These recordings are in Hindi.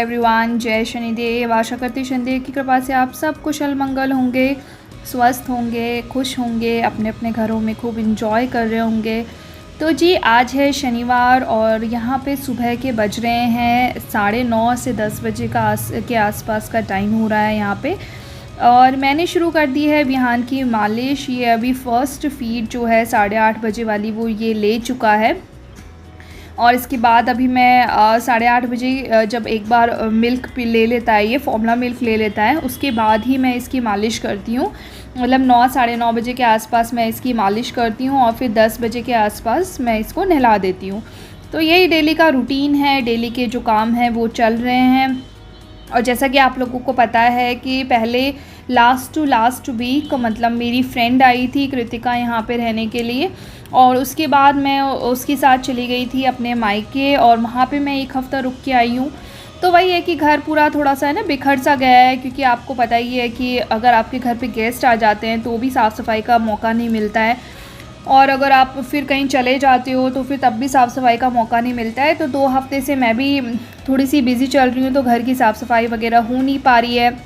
एवरीवन, जय शनिदेव। आशा करती शनिदेव की कृपा से आप सब कुशल मंगल होंगे, स्वस्थ होंगे, खुश होंगे, अपने अपने घरों में खूब इंजॉय कर रहे होंगे। तो जी आज है शनिवार और यहाँ पे सुबह के बज रहे हैं 9:30 से 10 बजे के आसपास का टाइम हो रहा है यहाँ पे। और मैंने शुरू कर दी है विहान की मालिश। ये अभी फ़र्स्ट फीड जो है 8:30 बजे वाली वो ये ले चुका है। और इसके बाद अभी मैं 8:30 बजे जब एक बार मिल्क ले लेता है, ये फॉर्मूला मिल्क ले लेता है, उसके बाद ही मैं इसकी मालिश करती हूँ। मतलब 9 साढ़े 9 बजे के आसपास मैं इसकी मालिश करती हूँ और फिर 10 बजे के आसपास मैं इसको नहला देती हूँ। तो यही डेली का रूटीन है, डेली के जो काम हैं वो चल रहे हैं। और जैसा कि आप लोगों को पता है कि पहले लास्ट वीक मतलब मेरी फ्रेंड आई थी कृतिका यहाँ पे रहने के लिए, और उसके बाद मैं उसके साथ चली गई थी अपने मायके और वहाँ पे मैं 1 हफ़्ता रुक के आई हूँ। तो वही है कि घर पूरा थोड़ा सा है ना बिखर सा गया है, क्योंकि आपको पता ही है कि अगर आपके घर पे गेस्ट आ जाते हैं तो भी साफ़ सफाई का मौका नहीं मिलता है, और अगर आप फिर कहीं चले जाते हो तो फिर तब भी साफ़ सफाई का मौका नहीं मिलता है। तो 2 हफ़्ते से मैं भी थोड़ी सी बिज़ी चल रही हूँ, तो घर की साफ़ सफाई वगैरह हो नहीं पा रही है।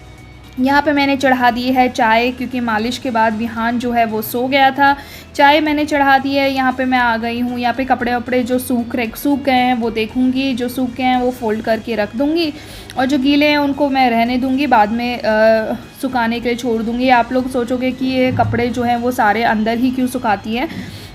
यहाँ पे मैंने चढ़ा दी है चाय, क्योंकि मालिश के बाद विहान जो है वो सो गया था। चाय मैंने चढ़ा दी है। यहाँ पे मैं आ गई हूँ। यहाँ पे कपड़े वपड़े जो सूख गए हैं वो देखूँगी, जो सूख गए हैं वो फ़ोल्ड करके रख दूँगी, और जो गीले हैं उनको मैं रहने दूँगी, बाद में सुखाने के लिए छोड़ दूँगी। आप लोग सोचोगे कि ये कपड़े जो हैं वो सारे अंदर ही क्यों सुखाती है।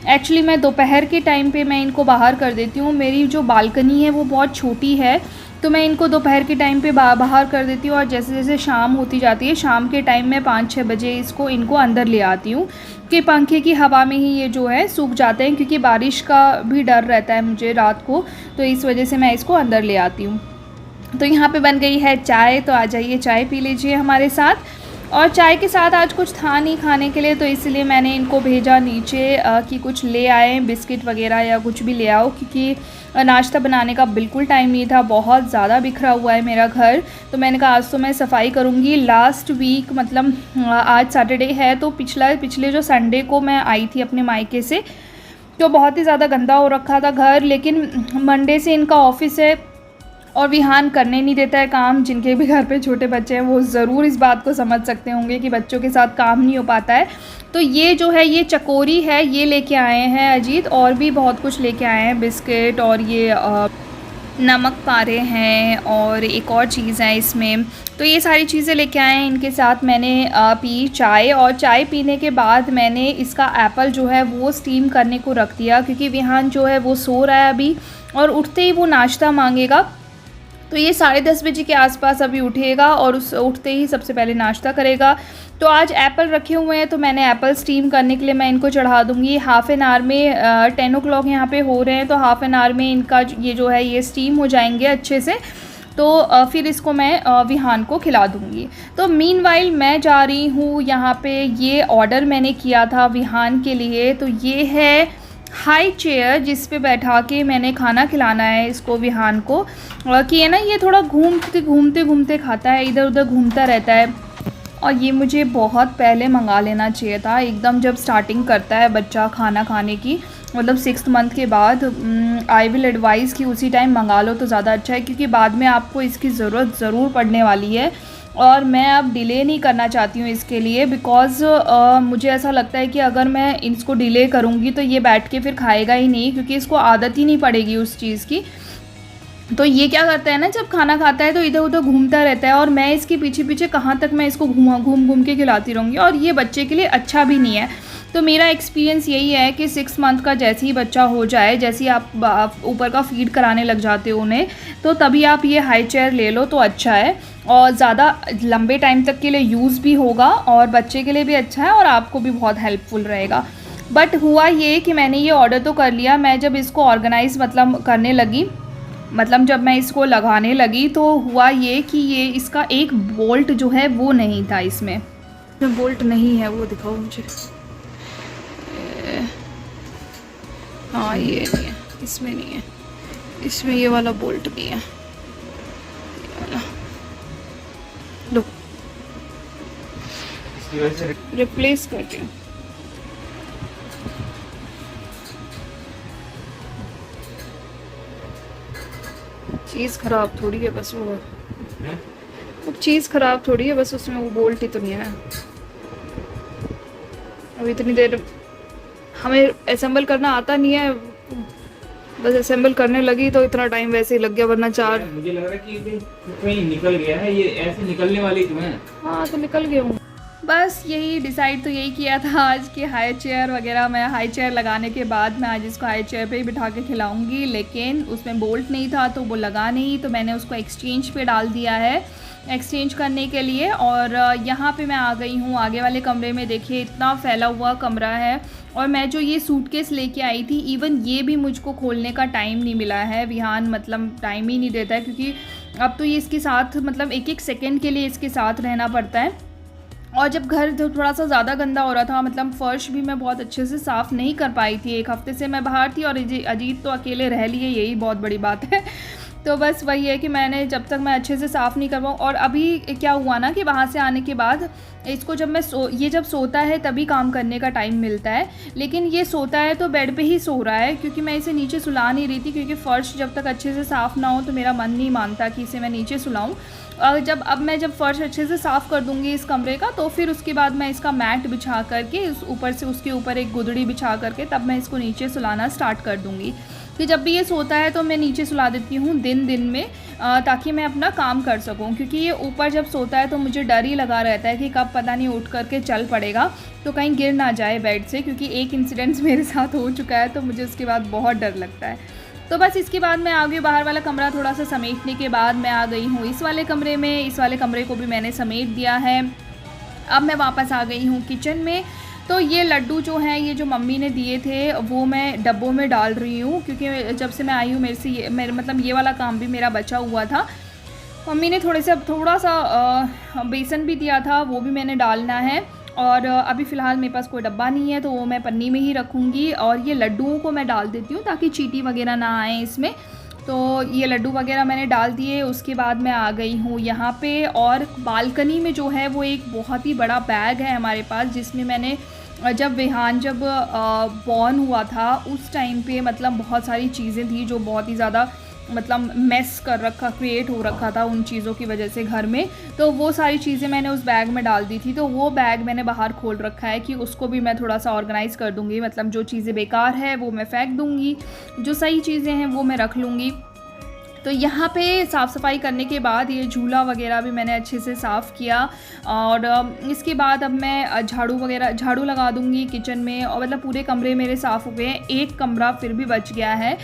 एक्चुअली मैं दोपहर के टाइम पे मैं इनको बाहर कर देती हूँ। मेरी जो बालकनी है वो बहुत छोटी है, तो मैं इनको दोपहर के टाइम पे बाहर कर देती हूँ, और जैसे जैसे शाम होती जाती है, शाम के टाइम में 5-6 बजे इनको अंदर ले आती हूँ कि पंखे की हवा में ही ये जो है सूख जाते हैं, क्योंकि बारिश का भी डर रहता है मुझे रात को, तो इस वजह से मैं इसको अंदर ले आती हूँ। तो यहाँ पे बन गई है चाय, तो आ जाइए चाय पी लीजिए हमारे साथ। और चाय के साथ आज कुछ था नहीं खाने के लिए, तो इसलिए मैंने इनको भेजा नीचे कि कुछ ले आए, बिस्किट वगैरह या कुछ भी ले आओ, क्योंकि नाश्ता बनाने का बिल्कुल टाइम नहीं था। बहुत ज़्यादा बिखरा हुआ है मेरा घर, तो मैंने कहा आज तो मैं सफाई करूँगी। लास्ट वीक मतलब आज सैटरडे है, तो पिछले जो संडे को मैं आई थी अपने मायके से, तो बहुत ही ज़्यादा गंदा हो रखा था घर। लेकिन मंडे से इनका ऑफिस है और विहान करने नहीं देता है काम। जिनके भी घर पे छोटे बच्चे हैं वो ज़रूर इस बात को समझ सकते होंगे कि बच्चों के साथ काम नहीं हो पाता है। तो ये जो है ये चकोरी है, ये लेके आए हैं अजीत, और भी बहुत कुछ लेके आए हैं, बिस्किट और ये नमक पारे हैं और एक और चीज़ है इसमें। तो ये सारी चीज़ें लेके आए हैं। इनके साथ मैंने पी चाय, और चाय पीने के बाद मैंने इसका एप्पल जो है वो स्टीम करने को रख दिया, क्योंकि विहान जो है वो सो रहा है अभी, और उठते ही वो नाश्ता मांगेगा। तो ये 10:30 बजे के आसपास अभी उठेगा और उस उठते ही सबसे पहले नाश्ता करेगा। तो आज एप्पल रखे हुए हैं, तो मैंने एप्पल स्टीम करने के लिए मैं इनको चढ़ा दूँगी। हाफ़ एन आवर में 10 o'clock यहाँ पे हो रहे हैं, तो हाफ़ एन आवर में इनका ये जो है ये स्टीम हो जाएंगे अच्छे से। तो फिर इसको मैं विहान को खिला दूँगी। तो मीनवाइल मैं जा रही हूँ यहाँ पे, ये ऑर्डर मैंने किया था विहान के लिए। तो ये है हाई चेयर जिस पे बैठा के मैंने खाना खिलाना है इसको, विहान को, कि है ना ये थोड़ा घूमते खाता है, इधर उधर घूमता रहता है। और ये मुझे बहुत पहले मंगा लेना चाहिए था, एकदम जब स्टार्टिंग करता है बच्चा खाना खाने की, मतलब 6th मंथ के बाद। आई विल एडवाइज़ कि उसी टाइम मंगा लो तो ज़्यादा अच्छा है, क्योंकि बाद में आपको इसकी ज़रूरत ज़रूर पड़ने वाली है। और मैं अब डिले नहीं करना चाहती हूँ इसके लिए, बिकॉज़ मुझे ऐसा लगता है कि अगर मैं इसको डिले करूँगी तो ये बैठ के फिर खाएगा ही नहीं, क्योंकि इसको आदत ही नहीं पड़ेगी उस चीज़ की। तो ये क्या करता है ना, जब खाना खाता है तो इधर उधर घूमता रहता है, और मैं इसके पीछे पीछे कहाँ तक मैं इसको घूम के खिलाती रहूँगी, और ये बच्चे के लिए अच्छा भी नहीं है। तो मेरा एक्सपीरियंस यही है कि 6 मंथ का जैसे ही बच्चा हो जाए, जैसे ही आप ऊपर का फीड कराने लग जाते हो उन्हें, तो तभी आप ये हाई चेयर ले लो तो अच्छा है, और ज़्यादा लंबे टाइम तक के लिए यूज़ भी होगा, और बच्चे के लिए भी अच्छा है, और आपको भी बहुत हेल्पफुल रहेगा। बट हुआ ये कि मैंने ये ऑर्डर तो कर लिया। मैं जब इसको ऑर्गेनाइज़ मतलब करने लगी, मतलब जब मैं इसको लगाने लगी, तो हुआ ये कि ये इसका एक बोल्ट जो है वो नहीं था इसमें। बोल्ट नहीं है, वो दिखाओ मुझे। हाँ ये नहीं है, इसमें नहीं है, इसमें ये वाला बोल्ट भी है, ये वाला लो, रिप्लेस करती हूँ। चीज़ ख़राब थोड़ी है, बस वो चीज़ ख़राब थोड़ी है, बस उसमें वो बोल्ट ही तो नहीं है। अब इतनी देर हमें असेंबल करना आता नहीं है, बस असेंबल करने लगी तो इतना टाइम वैसे ही लग गया, वरना चार। मुझे लग रहा है कि कहीं निकल गया है, ये ऐसे निकलने वाली क्यों है? हाँ तो निकल गया हूँ। बस यही डिसाइड तो यही किया था आज कि हाई चेयर वगैरह, मैं हाई चेयर लगाने के बाद मैं आज इसको हाई चेयर पे ही बिठा के खिलाऊंगी, लेकिन उसमें बोल्ट नहीं था तो वो लगा नहीं, तो मैंने उसको एक्सचेंज पे डाल दिया है एक्सचेंज करने के लिए। और यहाँ पे मैं आ गई हूँ आगे वाले कमरे में। देखिए इतना फैला हुआ कमरा है, और मैं जो ये सूटकेस लेके आई थी, इवन ये भी मुझको खोलने का टाइम नहीं मिला है। विहान मतलब टाइम ही नहीं देता है, क्योंकि अब तो ये इसके साथ मतलब एक एक सेकेंड के लिए इसके साथ रहना पड़ता है। और जब घर थोड़ा सा ज़्यादा गंदा हो रहा था, मतलब फ़र्श भी मैं बहुत अच्छे से साफ़ नहीं कर पाई थी, एक हफ़्ते से मैं बाहर थी और अजीत तो अकेले रह लिए, यही बहुत बड़ी बात है। तो बस वही है कि मैंने जब तक मैं अच्छे से साफ़ नहीं कर पाऊँ। और अभी क्या हुआ ना कि वहाँ से आने के बाद इसको जब मैं ये जब सोता है तभी काम करने का टाइम मिलता है, लेकिन ये सोता है तो बेड पे ही सो रहा है, क्योंकि मैं इसे नीचे सुला नहीं रही थी, क्योंकि फ़र्श जब तक अच्छे से साफ़ ना हो तो मेरा मन नहीं मानता कि इसे मैं नीचे सुलाऊँ। अब मैं जब फ़र्श अच्छे से साफ़ कर दूँगी इस कमरे का, तो फिर उसके बाद मैं इसका मैट बिछा करके इस ऊपर से उसके ऊपर एक गुदड़ी बिछा करके तब मैं इसको नीचे सुलाना स्टार्ट कर दूँगी। कि जब भी ये सोता है तो मैं नीचे सुला देती हूँ दिन में, ताकि मैं अपना काम कर सकूँ, क्योंकि ये ऊपर जब सोता है तो मुझे डर ही लगा रहता है कि कब पता नहीं उठ करके चल पड़ेगा तो कहीं गिर ना जाए बेड से, क्योंकि एक इंसिडेंस मेरे साथ हो चुका है, तो मुझे उसके बाद बहुत डर लगता है। तो बस इसके बाद मैं आ गई बाहर वाला कमरा थोड़ा सा समेटने के बाद मैं आ गई हूँ इस वाले कमरे में। इस वाले कमरे को भी मैंने समेट दिया है। अब मैं वापस आ गई हूँ किचन में। तो ये लड्डू जो हैं, ये जो मम्मी ने दिए थे वो मैं डब्बों में डाल रही हूँ, क्योंकि जब से मैं आई हूँ मेरे मतलब ये वाला काम भी मेरा बचा हुआ था। मम्मी ने थोड़ा सा बेसन भी दिया था, वो भी मैंने डालना है। और अभी फ़िलहाल मेरे पास कोई डब्बा नहीं है तो वो मैं पन्नी में ही रखूँगी। और ये लड्डुओं को मैं डाल देती हूँ ताकि चींटी वगैरह ना आए इसमें। तो ये लड्डू वगैरह मैंने डाल दिए। उसके बाद मैं आ गई हूँ यहाँ पे, और बालकनी में जो है वो एक बहुत ही बड़ा बैग है हमारे पास, जिसमें मैंने जब विहान बॉर्न हुआ था उस टाइम पे मतलब बहुत सारी चीज़ें थी जो बहुत ही ज़्यादा मतलब मेस क्रिएट हो रखा था उन चीज़ों की वजह से घर में। तो वो सारी चीज़ें मैंने उस बैग में डाल दी थी। तो वो बैग मैंने बाहर खोल रखा है कि उसको भी मैं थोड़ा सा ऑर्गेनाइज़ कर दूँगी। मतलब जो चीज़ें बेकार है वो मैं फेंक दूँगी, जो सही चीज़ें हैं वो मैं रख लूँगी। तो यहाँ पे साफ़ सफाई करने के बाद ये झूला वगैरह भी मैंने अच्छे से साफ़ किया। और इसके बाद अब मैं झाड़ू लगा दूँगी किचन में। और मतलब पूरे कमरे मेरे साफ़ हो गए हैं, एक कमरा फिर भी बच गया है।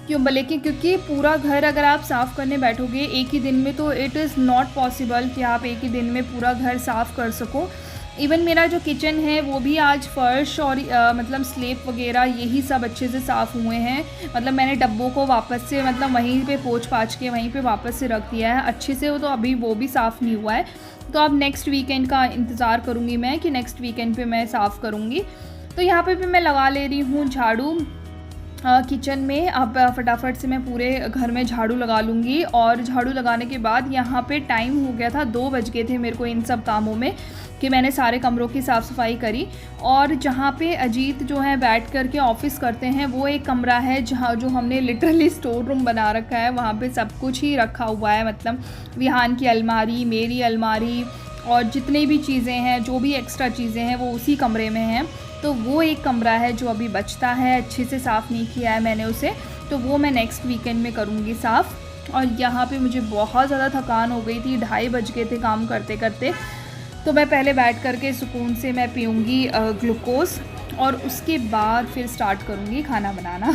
लेकिन क्योंकि पूरा घर अगर आप साफ़ करने बैठोगे एक ही दिन में तो इट इज़ नॉट पॉसिबल कि आप एक ही दिन में पूरा घर साफ़ कर सको। इवन मेरा जो किचन है वो भी आज फ़र्श और मतलब स्लेब वगैरह यही सब अच्छे से साफ़ हुए हैं। मतलब मैंने डब्बों को वापस से मतलब वहीं पे पोंछ पाछ के वहीं पे वापस से रख दिया है अच्छे से। तो अभी वो भी साफ़ नहीं हुआ है, तो अब नेक्स्ट वीकेंड का इंतज़ार करूँगी मैं कि नेक्स्ट वीकेंड पे मैं साफ़ करूँगी। तो यहाँ पे भी मैं लगा ले रही हूँ झाड़ू किचन में। अब फटाफट से मैं पूरे घर में झाड़ू लगा लूँगी। और झाड़ू लगाने के बाद यहाँ पे टाइम हो गया था 2 बज गए थे मेरे को इन सब कामों में कि मैंने सारे कमरों की साफ़ सफाई करी। और जहाँ पे अजीत जो है बैठ कर के ऑफ़िस करते हैं वो एक कमरा है जहाँ जो हमने लिटरली स्टोर रूम बना रखा है। वहाँ पे सब कुछ ही रखा हुआ है, मतलब विहान की अलमारी, मेरी अलमारी और जितनी भी चीज़ें हैं, जो भी एक्स्ट्रा चीज़ें हैं वो उसी कमरे में हैं। तो वो एक कमरा है जो अभी बचता है, अच्छे से साफ़ नहीं किया है मैंने उसे, तो वो मैं नेक्स्ट वीकेंड में करूँगी साफ़। और यहाँ पे मुझे बहुत ज़्यादा थकान हो गई थी, 2:30 बज गए थे काम करते करते। तो मैं पहले बैठ कर के सुकून से मैं पीऊँगी ग्लूकोज़ और उसके बाद फिर स्टार्ट करूँगी खाना बनाना।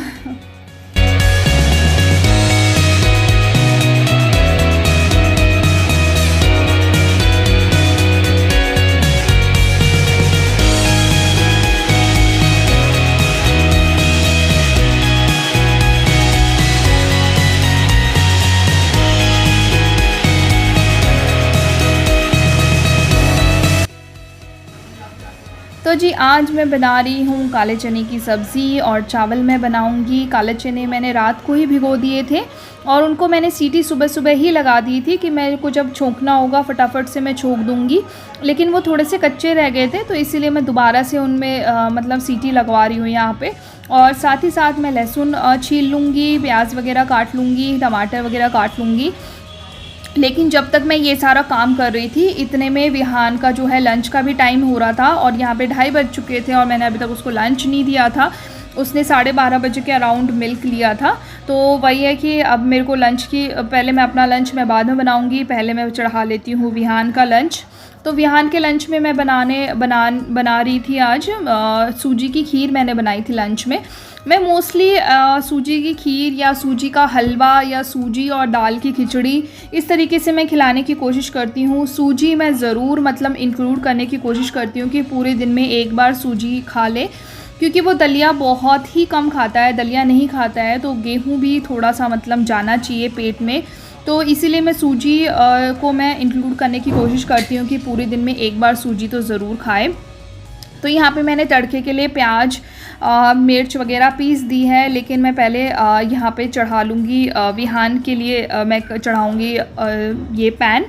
तो जी आज मैं बना रही हूँ काले चने की सब्ज़ी और चावल मैं बनाऊँगी। काले चने मैंने रात को ही भिगो दिए थे और उनको मैंने सीटी सुबह सुबह ही लगा दी थी कि मेरे को जब छोंकना होगा फटाफट से मैं छोंक दूँगी। लेकिन वो थोड़े से कच्चे रह गए थे तो इसीलिए मैं दोबारा से उनमें मतलब सीटी लगवा रही हूँ यहाँ पे। और साथ ही साथ मैं लहसुन छील लूँगी, प्याज वगैरह काट लूँगी, टमाटर वगैरह काट लूँगी। लेकिन जब तक मैं ये सारा काम कर रही थी इतने में विहान का जो है लंच का भी टाइम हो रहा था और यहाँ पे 2:30 बज चुके थे और मैंने अभी तक उसको लंच नहीं दिया था। उसने 12:30 बजे के अराउंड मिल्क लिया था। तो वही है कि अब मेरे को लंच की, पहले मैं अपना लंच मैं बाद में बनाऊंगी, पहले मैं चढ़ा लेती हूँ विहान का लंच। तो विहान के लंच में मैं बना रही थी आज सूजी की खीर मैंने बनाई थी लंच में। मैं मोस्टली सूजी की खीर या सूजी का हलवा या सूजी और दाल की खिचड़ी इस तरीके से मैं खिलाने की कोशिश करती हूँ। सूजी मैं ज़रूर मतलब इंक्लूड करने की कोशिश करती हूँ कि पूरे दिन में एक बार सूजी खा ले, क्योंकि वो दलिया बहुत ही कम खाता है, दलिया नहीं खाता है। तो गेहूँ भी थोड़ा सा मतलब जाना चाहिए पेट में, तो इसीलिए मैं सूजी को मैं इंक्लूड करने की कोशिश करती हूँ कि पूरे दिन में एक बार सूजी तो ज़रूर खाए। तो यहाँ पे मैंने तड़के के लिए प्याज मिर्च वगैरह पीस दी है, लेकिन मैं पहले यहाँ पे चढ़ा लूँगी विहान के लिए मैं चढ़ाऊँगी ये पैन।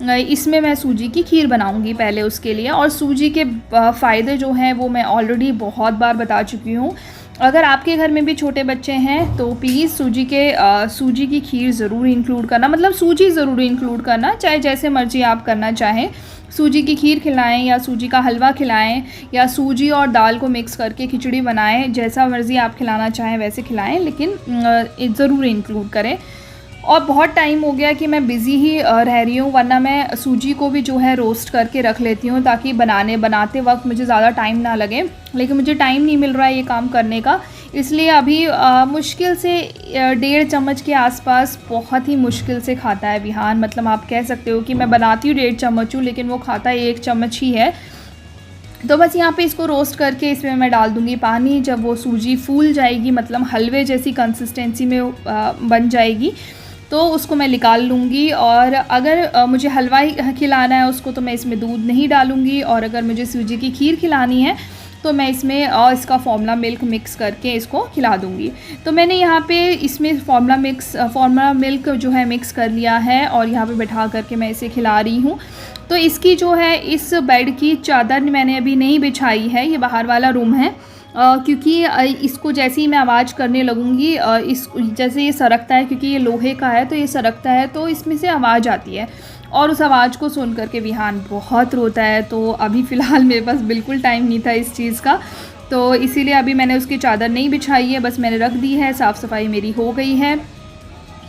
इसमें मैं सूजी की खीर बनाऊंगी पहले उसके लिए। और सूजी के फ़ायदे जो हैं वो मैं ऑलरेडी बहुत बार बता चुकी हूँ। अगर आपके घर में भी छोटे बच्चे हैं तो प्लीज़ सूजी की खीर ज़रूर इंक्लूड करना, मतलब सूजी ज़रूर इंक्लूड करना, चाहे जैसे मर्ज़ी आप करना चाहें। सूजी की खीर खिलाएं या सूजी का हलवा खिलाएं या सूजी और दाल को मिक्स करके खिचड़ी बनाएं, जैसा मर्ज़ी आप खिलाना चाहें वैसे खिलाएं, लेकिन ज़रूर इंक्लूड करें। और बहुत टाइम हो गया कि मैं बिज़ी ही रह रही हूँ, वरना मैं सूजी को भी जो है रोस्ट करके रख लेती हूँ ताकि बनाते वक्त मुझे ज़्यादा टाइम ना लगे। लेकिन मुझे टाइम नहीं मिल रहा है ये काम करने का, इसलिए अभी मुश्किल से 1.5 चम्मच के आसपास, बहुत ही मुश्किल से खाता है विहान। मतलब आप कह सकते हो कि मैं बनाती हूँ 1.5 चम्मच हूँ, लेकिन वो खाता है 1 चम्मच ही है। तो बस यहाँ पे इसको रोस्ट करके इसमें मैं डाल दूँगी पानी। जब वो सूजी फूल जाएगी, मतलब हलवे जैसी कंसिस्टेंसी में बन जाएगी, तो उसको मैं निकाल लूँगी। और अगर मुझे हलवा ही खिलाना है उसको तो मैं इसमें दूध नहीं डालूँगी, और अगर मुझे सूजी की खीर खिलानी है तो मैं इसमें इसका फार्मूला मिल्क मिक्स करके इसको खिला दूँगी। तो मैंने यहाँ पे इसमें फार्मूला मिल्क जो है मिक्स कर लिया है और यहाँ पे बैठा करके मैं इसे खिला रही हूँ। तो इसकी जो है इस बेड की चादर मैंने अभी नहीं बिछाई है, ये बाहर वाला रूम है, क्योंकि इसको जैसे ही मैं आवाज़ करने लगूँगी जैसे ये सरकता है, क्योंकि ये लोहे का है तो ये सरकता है, तो इसमें से आवाज़ आती है और उस आवाज़ को सुन करके विहान बहुत रोता है। तो अभी फ़िलहाल मेरे पास बिल्कुल टाइम नहीं था इस चीज़ का, तो इसीलिए अभी मैंने उसकी चादर नहीं बिछाई है, बस मैंने रख दी है। साफ़ सफाई मेरी हो गई है।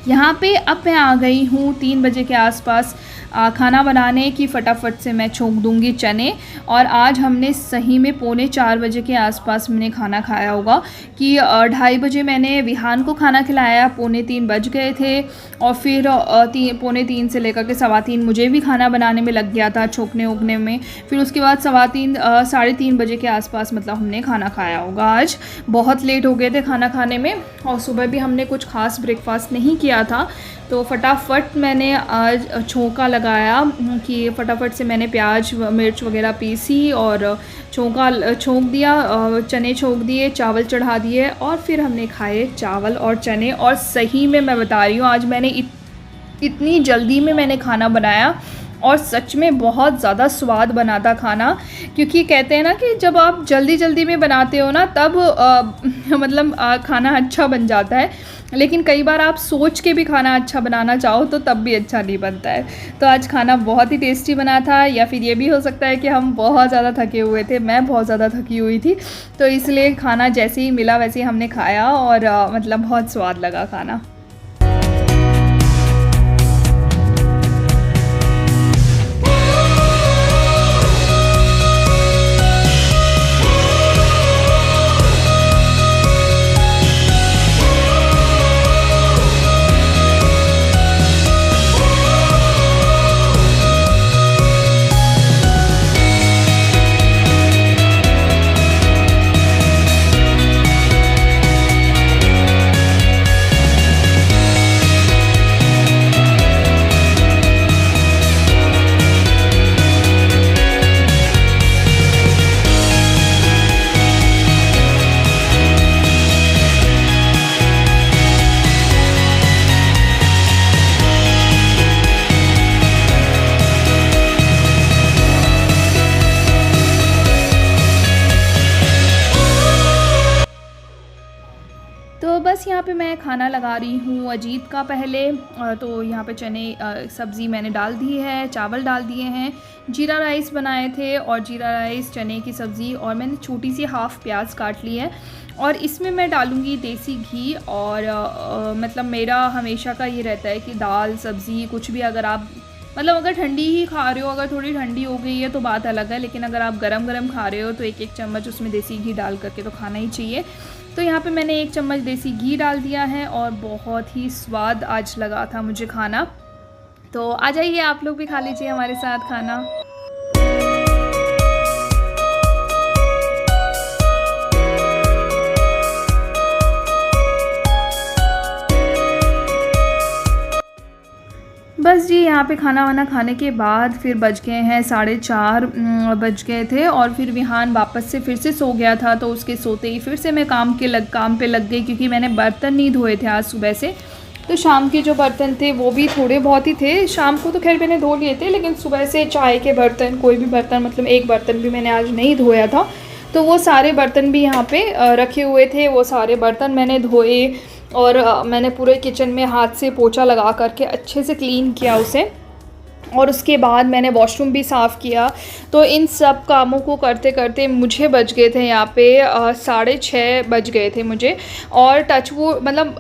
यहाँ पे अब मैं आ गई हूँ 3 बजे के आसपास खाना बनाने की। फटाफट से मैं छोंक दूँगी चने। और आज हमने सही में 3:45 बजे के आसपास मैंने खाना खाया होगा, कि 2:30 बजे मैंने विहान को खाना खिलाया, 2:45 बज गए थे, और फिर 3:45 से लेकर के 3:15 मुझे भी खाना बनाने में लग गया था, छोंकने उगने में। फिर उसके बाद 3:15 बजे के आसपास मतलब हमने खाना खाया होगा। आज बहुत लेट हो गए थे खाना खाने में, और सुबह भी हमने कुछ खास ब्रेकफास्ट नहीं किया था। तो फटाफट मैंने आज छोंका लगाया कि फटाफट से मैंने प्याज मिर्च वगैरह पीसी और छोंक दिया, चने छोंक दिए, चावल चढ़ा दिए, और फिर हमने खाए चावल और चने। और सही में मैं बता रही हूँ, आज मैंने इतनी जल्दी में मैंने खाना बनाया और सच में बहुत ज़्यादा स्वाद बना था खाना। क्योंकि कहते हैं ना कि जब आप जल्दी जल्दी में बनाते हो ना तब मतलब खाना अच्छा बन जाता है, लेकिन कई बार आप सोच के भी खाना अच्छा बनाना चाहो तो तब भी अच्छा नहीं बनता है। तो आज खाना बहुत ही टेस्टी बना था, या फिर ये भी हो सकता है कि हम बहुत ज़्यादा थके हुए थे, मैं बहुत ज़्यादा थकी हुई थी, तो इसलिए खाना जैसे ही मिला वैसे ही हमने खाया, और मतलब बहुत स्वाद लगा खाना। बस यहाँ पे मैं खाना लगा रही हूँ अजीत का पहले। तो यहाँ पे चने सब्ज़ी मैंने डाल दी है, चावल डाल दिए हैं, जीरा राइस बनाए थे और जीरा राइस, चने की सब्ज़ी, और मैंने छोटी सी हाफ़ प्याज काट ली है और इसमें मैं डालूँगी देसी घी। और मतलब मेरा हमेशा का ये रहता है कि दाल सब्ज़ी कुछ भी अगर आप मतलब अगर ठंडी ही खा रहे हो, अगर थोड़ी ठंडी हो गई है तो बात अलग है, लेकिन अगर आप गरम गरम खा रहे हो तो एक एक चम्मच उसमें देसी घी डाल करके तो खाना ही चाहिए। तो यहाँ पे मैंने 1 चम्मच देसी घी डाल दिया है और बहुत ही स्वाद आज लगा था मुझे खाना। तो आ जाइए आप लोग भी खा लीजिए हमारे साथ खाना। बस जी यहाँ पे खाना वाना खाने के बाद फिर बज गए हैं 4:30 बज गए थे और फिर विहान वापस से फिर से सो गया था। तो उसके सोते ही फिर से मैं काम पे लग गई, क्योंकि मैंने बर्तन नहीं धोए थे आज सुबह से। तो शाम के जो बर्तन थे वो भी थोड़े बहुत ही थे, शाम को तो खैर मैंने धो लिए थे, लेकिन सुबह से चाय के बर्तन, कोई भी बर्तन, मतलब एक बर्तन भी मैंने आज नहीं धोया था। तो वो सारे बर्तन भी यहाँ पे रखे हुए थे, वो सारे बर्तन मैंने धोए और मैंने पूरे किचन में हाथ से पोछा लगा करके अच्छे से क्लीन किया उसे, और उसके बाद मैंने वॉशरूम भी साफ़ किया। तो इन सब कामों को करते करते मुझे बज गए थे यहाँ पे 6:30 बज गए थे मुझे। और टच वो मतलब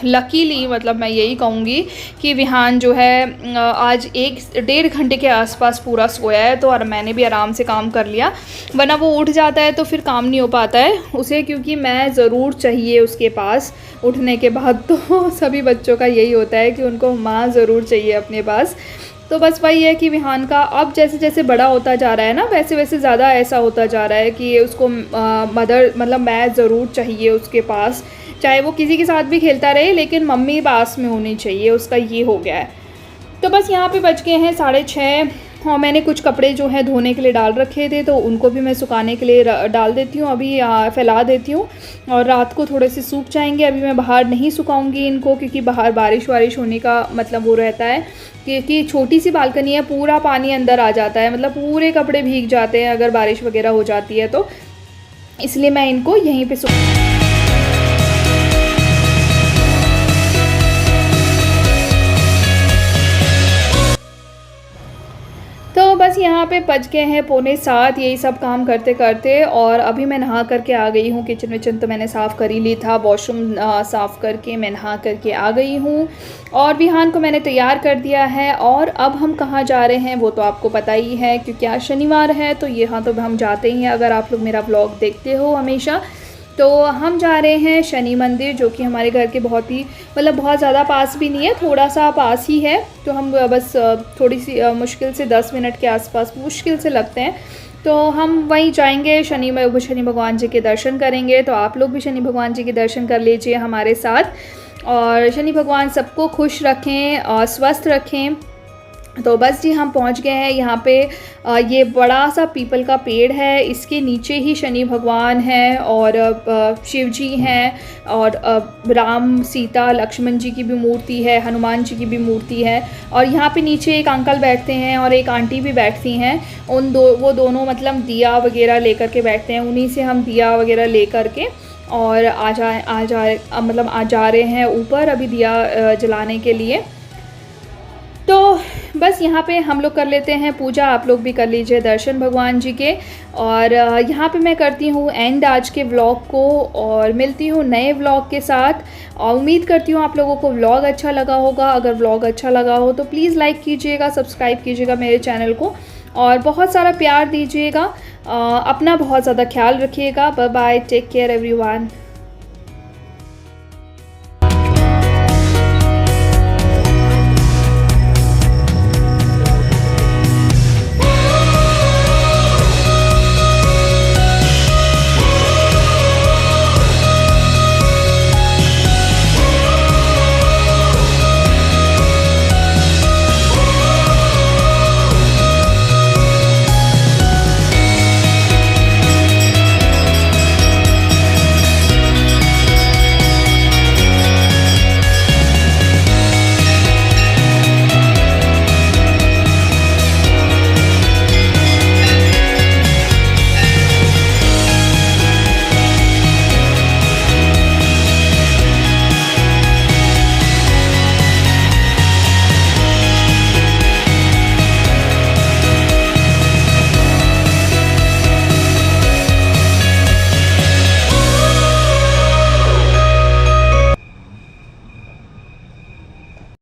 लकीली, मतलब मैं यही कहूँगी कि विहान जो है आज 1-1.5 घंटे के आसपास पूरा सोया है। तो और मैंने भी आराम से काम कर लिया, वरना वो उठ जाता है तो फिर काम नहीं हो पाता है उसे, क्योंकि मैं ज़रूर चाहिए उसके पास उठने के बाद। तो सभी बच्चों का यही होता है कि उनको माँ ज़रूर चाहिए अपने पास। तो बस वही है कि विहान का अब जैसे जैसे बड़ा होता जा रहा है ना, वैसे वैसे ज़्यादा ऐसा होता जा रहा है कि उसको मदर, मतलब मैं ज़रूर चाहिए उसके पास, चाहे वो किसी के साथ भी खेलता रहे लेकिन मम्मी पास में होनी चाहिए, उसका ये हो गया है। तो बस यहाँ पे बज गए हैं 6:30। हाँ, मैंने कुछ कपड़े जो है धोने के लिए डाल रखे थे, तो उनको भी मैं सुखाने के लिए डाल देती हूँ, अभी फैला देती हूँ और रात को थोड़े से सूख जाएंगे। अभी मैं बाहर नहीं सुखाऊंगी इनको, क्योंकि बाहर बारिश वारिश होने का मतलब वो रहता है कि छोटी सी बालकनी है, पूरा पानी अंदर आ जाता है, मतलब पूरे कपड़े भीग जाते हैं अगर बारिश वगैरह हो जाती है तो, इसलिए मैं इनको यहीं पर तो बस यहाँ पे बज गए हैं 6:45 यही सब काम करते करते। और अभी मैं नहा करके आ गई हूँ, किचन विचन तो मैंने साफ़ कर ही ली था, वॉशरूम साफ़ करके मैं नहा करके आ गई हूँ और विहान को मैंने तैयार कर दिया है। और अब हम कहाँ जा रहे हैं वो तो आपको पता ही है, क्योंकि आज शनिवार है तो यहाँ तो हम जाते ही हैं, अगर आप लोग मेरा व्लॉग देखते हो हमेशा। तो हम जा रहे हैं शनि मंदिर, जो कि हमारे घर के बहुत ही मतलब बहुत ज़्यादा पास भी नहीं है, थोड़ा सा पास ही है। तो हम बस थोड़ी सी मुश्किल से 10 मिनट के आसपास मुश्किल से लगते हैं, तो हम वहीं जाएंगे, शनि भगवान जी के दर्शन करेंगे। तो आप लोग भी शनि भगवान जी के दर्शन कर लीजिए हमारे साथ, और शनि भगवान सबको खुश रखें और स्वस्थ रखें। तो बस जी हम पहुंच गए हैं यहाँ पे। ये बड़ा सा पीपल का पेड़ है, इसके नीचे ही शनि भगवान है और शिव जी हैं और राम सीता लक्ष्मण जी की भी मूर्ति है, हनुमान जी की भी मूर्ति है। और यहाँ पे नीचे एक अंकल बैठते हैं और एक आंटी भी बैठती हैं, वो दोनों मतलब दिया वगैरह लेकर के बैठते हैं, उन्हीं से हम दिया वगैरह ले कर के और आज जा रहे हैं ऊपर अभी दिया जलाने के लिए। तो बस यहाँ पे हम लोग कर लेते हैं पूजा, आप लोग भी कर लीजिए दर्शन भगवान जी के। और यहाँ पे मैं करती हूँ एंड आज के व्लॉग को और मिलती हूँ नए व्लॉग के साथ। और उम्मीद करती हूँ आप लोगों को व्लॉग अच्छा लगा होगा। अगर व्लॉग अच्छा लगा हो तो प्लीज़ लाइक कीजिएगा, सब्सक्राइब कीजिएगा मेरे चैनल को और बहुत सारा प्यार दीजिएगा। अपना बहुत ज़्यादा ख्याल रखिएगा। Bye bye, take care everyone.